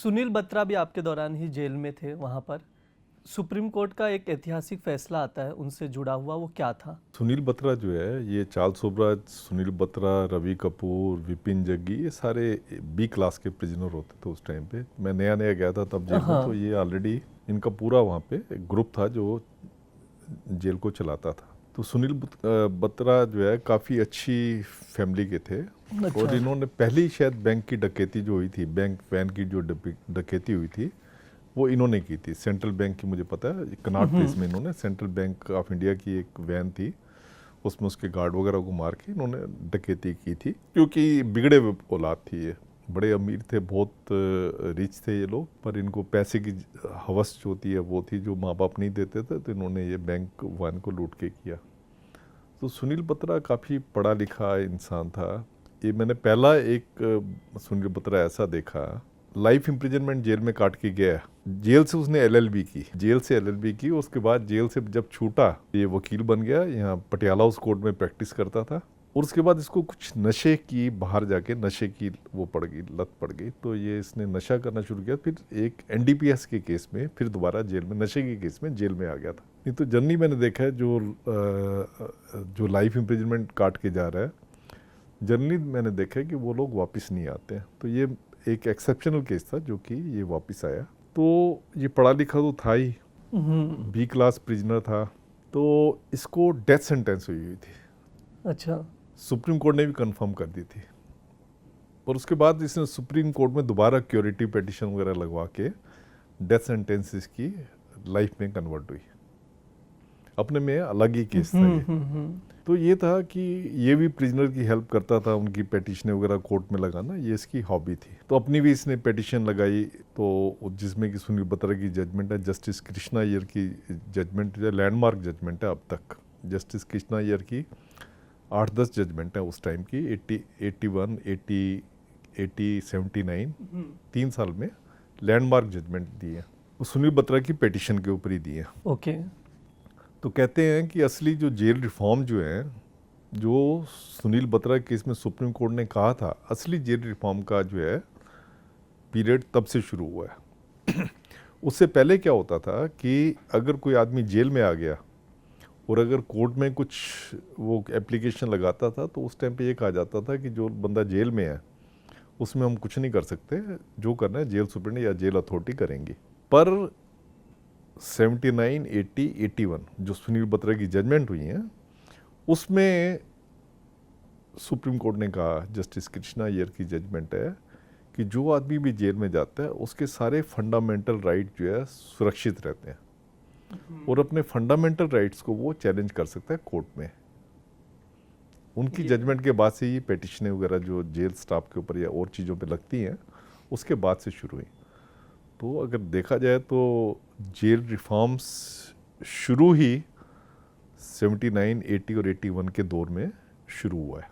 सुनील बत्रा भी आपके दौरान ही जेल में थे वहाँ पर। सुप्रीम कोर्ट का एक ऐतिहासिक फैसला आता है उनसे जुड़ा हुआ, वो क्या था? सुनील बत्रा जो है, ये चार्ल्स सोबराज, सुनील बत्रा, रवि कपूर, विपिन जग्गी, ये सारे बी क्लास के प्रिजनर होते थे उस टाइम पे। मैं नया नया गया था तब जेल में, तो हाँ। ये ऑलरेडी इनका पूरा वहाँ पे एक ग्रुप था जो जेल को चलाता था। तो सुनील बत्रा जो है काफ़ी अच्छी फैमिली के थे। अच्छा। और इन्होंने पहली शायद बैंक की डकैती जो हुई थी, बैंक वैन की जो डकैती हुई थी, वो इन्होंने की थी। सेंट्रल बैंक की, मुझे पता है, कनॉट प्लेस में इन्होंने, सेंट्रल बैंक ऑफ इंडिया की एक वैन थी, उसमें उसके गार्ड वगैरह को मार के इन्होंने डकैती की थी। क्योंकि बिगड़े हुए औलाद थी ये, बड़े अमीर थे, बहुत रिच थे ये लोग, पर इनको पैसे की हवस जो होती है वो थी, जो माँ बाप नहीं देते थे, तो इन्होंने ये बैंक वैन को लूट के किया। तो सुनील बत्रा काफ़ी पढ़ा लिखा इंसान था। ये मैंने पहला एक सुनील बत्रा ऐसा देखा, लाइफ इम्प्रिजनमेंट जेल में काट के गया। जेल से उसने एलएलबी की, जेल से एलएलबी की। उसके बाद जेल से जब छूटा, ये वकील बन गया, यहाँ पटियाला हाउस कोर्ट में प्रैक्टिस करता था। और उसके बाद इसको कुछ नशे की, बाहर जाके नशे की वो पड़ गई, लत पड़ गई, तो ये इसने नशा करना शुरू किया। फिर एक एनडीपीएस के केस में फिर दोबारा जेल में, नशे के केस में जेल में आ गया था। नहीं तो जनरली मैंने देखा है जो लाइफ इम्प्रिजनमेंट काट के जा रहा है, जनरली मैंने देखा है कि वो लोग वापस नहीं आते हैं। तो ये एक एक्सेप्शनल केस था जो कि ये वापस आया। तो ये पढ़ा लिखा तो था ही, बी क्लास प्रिजनर था, तो इसको डेथ सेंटेंस हुई थी। अच्छा। सुप्रीम कोर्ट ने भी कंफर्म कर दी थी। और उसके बाद इसने सुप्रीम कोर्ट में दोबारा क्योरिटी पिटीशन वगैरह लगवा के डेथ सेंटेंस इसकी लाइफ में कन्वर्ट हुई। अपने में अलग ही केस था ये। तो ये था कि ये भी प्रिजनर की हेल्प करता था, उनकी पिटीशन वगैरह कोर्ट में लगाना, ये इसकी हॉबी थी। तो अपनी भी इसने पिटीशन लगाई, तो जिसमें कि सुनील बत्रा की जजमेंट है, जस्टिस कृष्णा अय्यर की जजमेंट, जो लैंडमार्क जजमेंट है अब तक। जस्टिस कृष्णा अय्यर की 8-10 जजमेंट है उस टाइम की, 80, 81, 80, 79, 3 साल में लैंडमार्क जजमेंट दी है। वो सुनील बत्रा की पिटीशन के ऊपर ही दी है। ओके। तो कहते हैं कि असली जो जेल रिफॉर्म जो है, जो सुनील बत्रा केस में सुप्रीम कोर्ट ने कहा था, असली जेल रिफॉर्म का जो है पीरियड तब से शुरू हुआ है। उससे पहले क्या होता था कि अगर कोई आदमी जेल में आ गया और अगर कोर्ट में कुछ वो एप्लीकेशन लगाता था, तो उस टाइम पे ये कहा जाता था कि जो बंदा जेल में है उसमें हम कुछ नहीं कर सकते, जो करना है जेल सुप्रीम या जेल अथॉरिटी करेंगी। पर 79, 80, 81 जो सुनील बत्रा की जजमेंट हुई हैं, उसमें सुप्रीम कोर्ट ने कहा, जस्टिस कृष्णा अय्यर की जजमेंट है, कि जो आदमी भी जेल में जाता है उसके सारे फंडामेंटल राइट जो है सुरक्षित रहते हैं, और अपने फंडामेंटल राइट्स को वो चैलेंज कर सकता है कोर्ट में। उनकी जजमेंट के बाद से ही पिटीशनें वगैरह जो जेल स्टाफ के ऊपर या और चीज़ों पे लगती हैं, उसके बाद से शुरू हुई। तो अगर देखा जाए तो जेल रिफॉर्म्स शुरू ही 79, 80 और 81 के दौर में शुरू हुआ है।